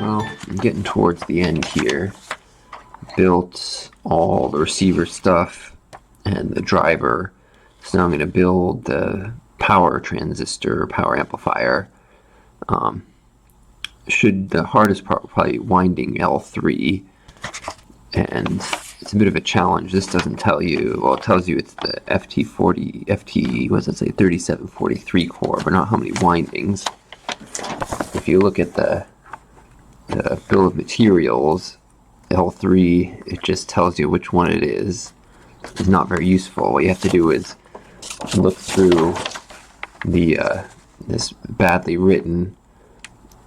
Well, I'm getting towards the end here. Built all the receiver stuff and the driver. So now I'm going to build the power transistor, power amplifier. The hardest part will probably be winding L3, and it's a bit of a challenge. This doesn't tell you, well, it tells you it's the what does it say, 3743 core, but not how many windings. If you look at the bill of materials, L3, it just tells you which one it is. It's not very useful. What you have to do is look through the this badly written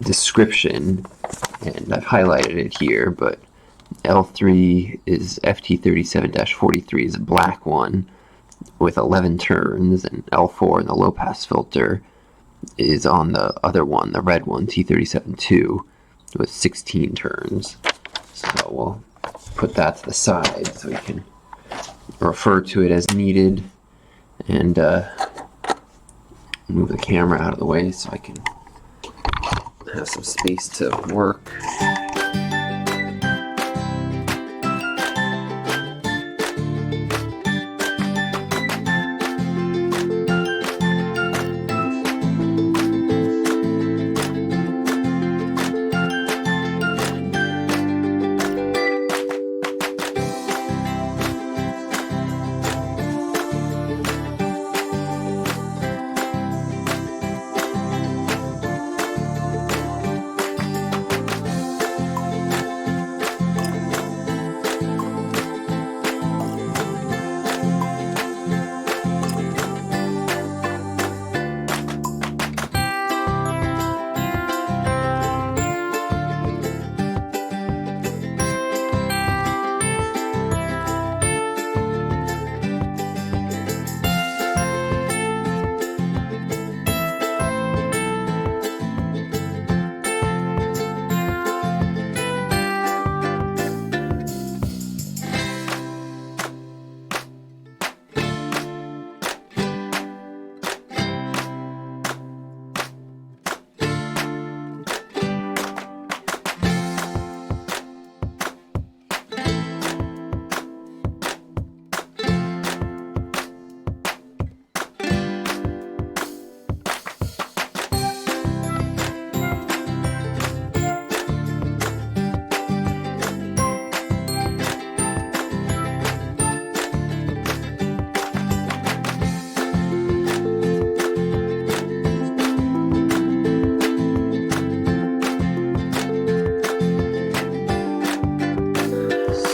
description, and I've highlighted it here, but L3 is FT37-43 is a black one with 11 turns, and L4 in the low pass filter is on the other one, the red one, T37-2, with 16 turns. So we'll put that to the side so we can refer to it as needed, and move the camera out of the way so I can have some space to work.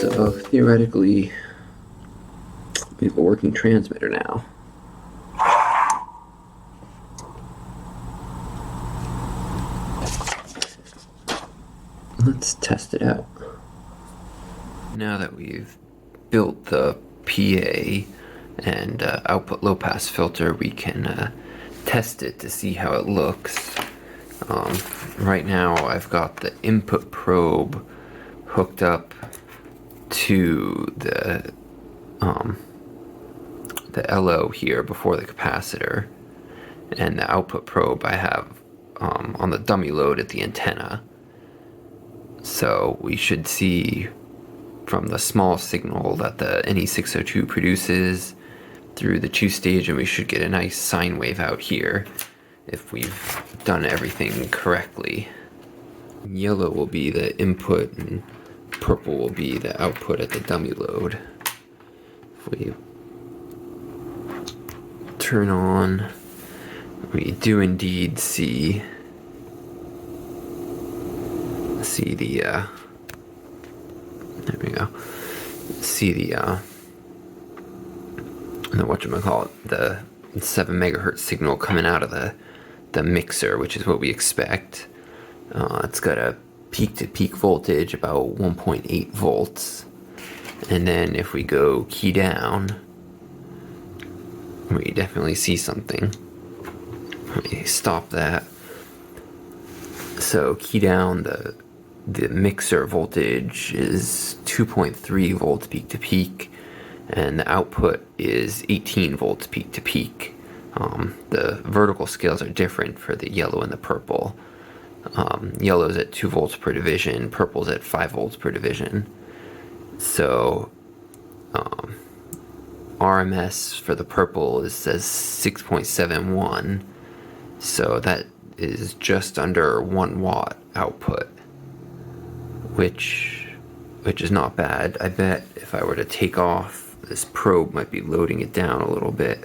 So theoretically, we have a working transmitter now. Let's test it out. Now that we've built the PA and output low pass filter, we can test it to see how it looks. Right now I've got the input probe hooked up to the LO here before the capacitor, and the output probe I have on the dummy load at the antenna. So we should see from the small signal that the NE602 produces through the two-stage, and we should get a nice sine wave out here if we've done everything correctly. Yellow will be the input and purple will be the output at the dummy load. If we turn on, we do indeed see the there we go. See the whatchamacallit, the 7 megahertz signal coming out of the mixer, which is what we expect. It's got a peak-to-peak voltage about 1.8 volts, and then if we go key down, we definitely see something. Let me stop that. So key down, the mixer voltage is 2.3 volts peak to peak, and the output is 18 volts peak to peak. The vertical scales are different for the yellow and the purple. Yellow's at 2 volts per division, purple's at 5 volts per division. So RMS for the purple says 6.71, so that is just under 1 watt output, which is not bad. I bet if I were to take off this probe, might be loading it down a little bit.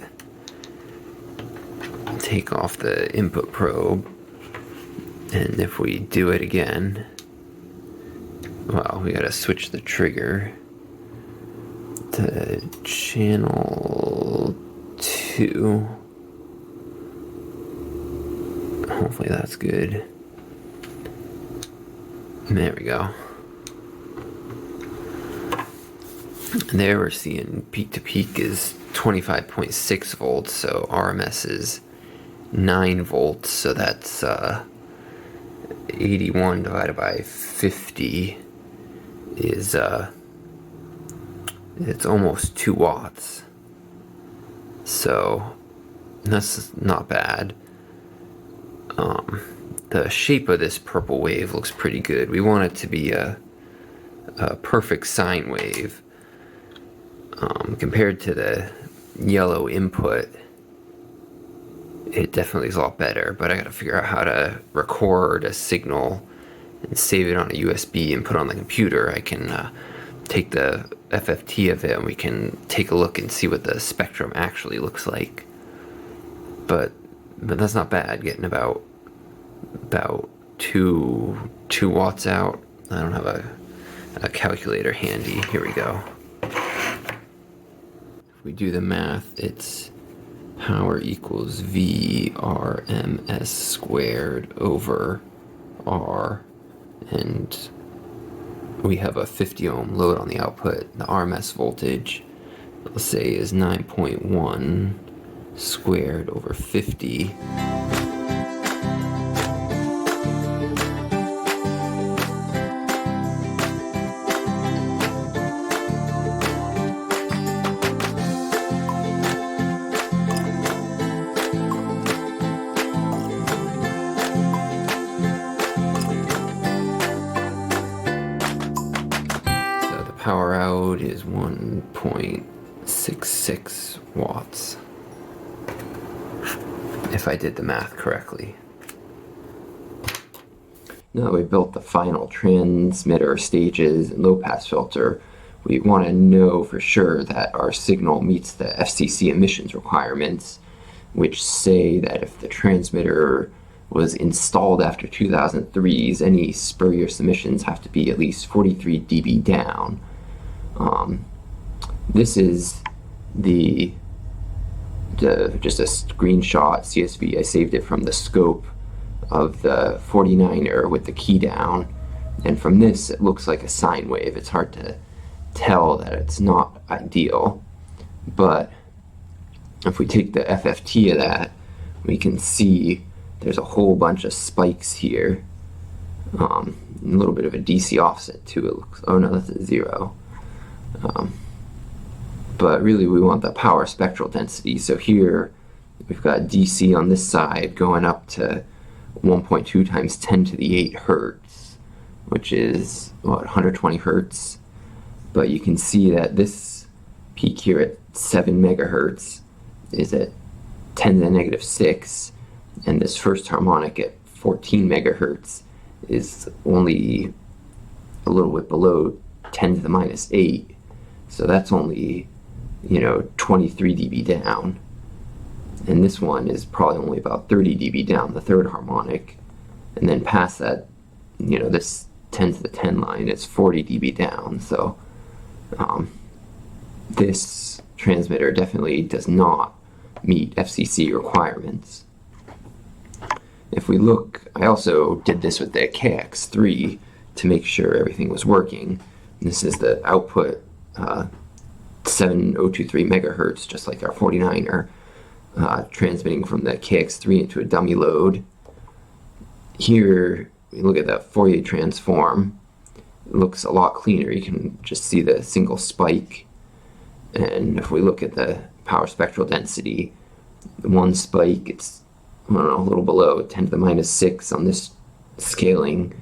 Take off the input probe, and if we do it again, well, we gotta switch the trigger to channel 2. Hopefully that's good. There we go. And there we're seeing peak to peak is 25.6 volts, so RMS is 9 volts, so that's 81 divided by 50 is it's almost 2 watts. So that's not bad. The shape of this purple wave looks pretty good. We want it to be a perfect sine wave. Compared to the yellow input, it definitely is a lot better, but I gotta figure out how to record a signal and save it on a USB and put it on the computer. I can take the FFT of it and we can take a look and see what the spectrum actually looks like. But that's not bad, getting about 2 watts out. I don't have a calculator handy. Here we go. If we do the math, it's power equals V RMS squared over R, and we have a 50 ohm load on the output. The RMS voltage, let's say, is 9.1 squared over 50. Power out is 1.66 watts, if I did the math correctly. Now that we built the final transmitter stages and low-pass filter, we want to know for sure that our signal meets the FCC emissions requirements, which say that if the transmitter was installed after 2003's, any spurious emissions have to be at least 43 dB down. This is just a screenshot CSV. I saved it from the scope of the 49er with the key down, and from this it looks like a sine wave. It's hard to tell that it's not ideal, but if we take the FFT of that, we can see there's a whole bunch of spikes here. A little bit of a DC offset too. It looks, oh no, that's a 0. But really we want the power spectral density. So here we've got DC on this side going up to 1.2 times 10 to the 8 hertz, which is what, 120 hertz. But you can see that this peak here at 7 megahertz is at 10 to the negative 6, and this first harmonic at 14 megahertz is only a little bit below 10 to the minus 8. So that's only, 23 dB down. And this one is probably only about 30 dB down, the third harmonic. And then past that, this 10 to the 10 line is 40 dB down. So this transmitter definitely does not meet FCC requirements. If we look, I also did this with the KX3 to make sure everything was working. This is the output 7023 megahertz, just like our 49er, transmitting from the KX3 into a dummy load. Here, we look at the Fourier transform. It looks a lot cleaner. You can just see the single spike. And if we look at the power spectral density, one spike, it's, I don't know, a little below 10 to the minus 6 on this scaling.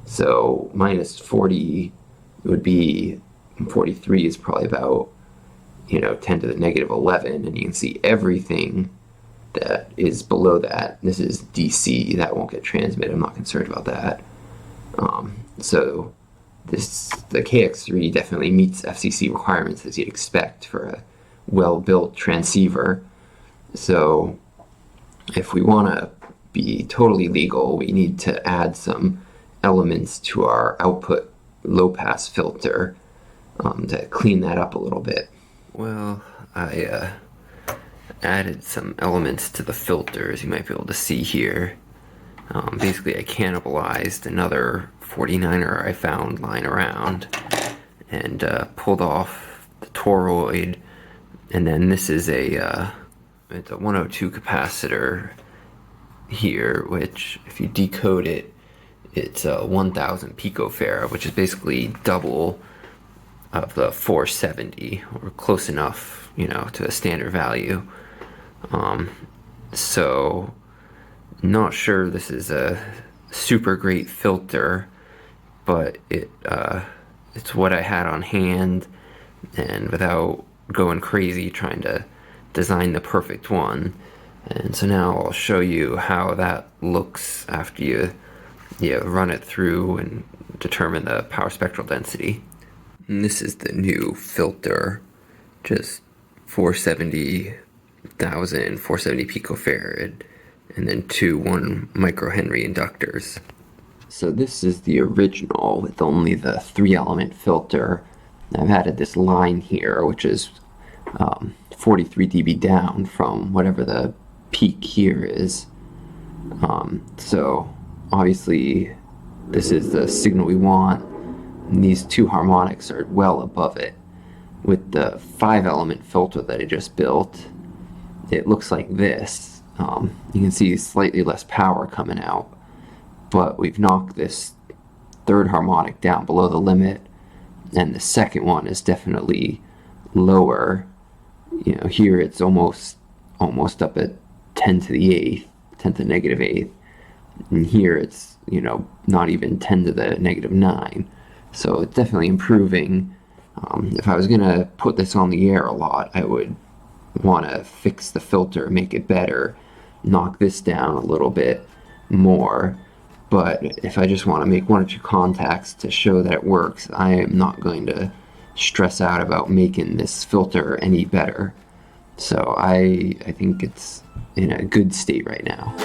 So minus 40 would be, 43 is probably about, 10 to the negative 11, and you can see everything that is below that. This is DC, that won't get transmitted, I'm not concerned about that. So the KX3 definitely meets FCC requirements as you'd expect for a well-built transceiver. So if we want to be totally legal, we need to add some elements to our output low-pass filter to clean that up a little bit. Well, I added some elements to the filter, as you might be able to see here. Basically, I cannibalized another 49er I found lying around and pulled off the toroid, and then this is it's a 102 capacitor here, which if you decode it, it's 1000 picofarad, which is basically double of the 470, or close enough, to a standard value. So not sure this is a super great filter, but it's what I had on hand, and without going crazy trying to design the perfect one. And so now I'll show you how that looks after you run it through and determine the power spectral density. And this is the new filter, just 470 picofarad, and then two 1 microhenry inductors. So this is the original with only the 3-element filter. I've added this line here, which is 43 dB down from whatever the peak here is. So obviously this is the signal we want, and these two harmonics are well above it. With the 5-element filter that I just built, it looks like this. You can see slightly less power coming out, but we've knocked this 3rd harmonic down below the limit, and the second one is definitely lower. Here it's almost up at 10 to the 8th, 10 to the negative 8th, and here it's not even 10 to the negative 9. So it's definitely improving. If I was gonna put this on the air a lot, I would want to fix the filter, make it better, knock this down a little bit more. But if I just want to make 1 or 2 contacts to show that it works, I am not going to stress out about making this filter any better. So I think it's in a good state right now.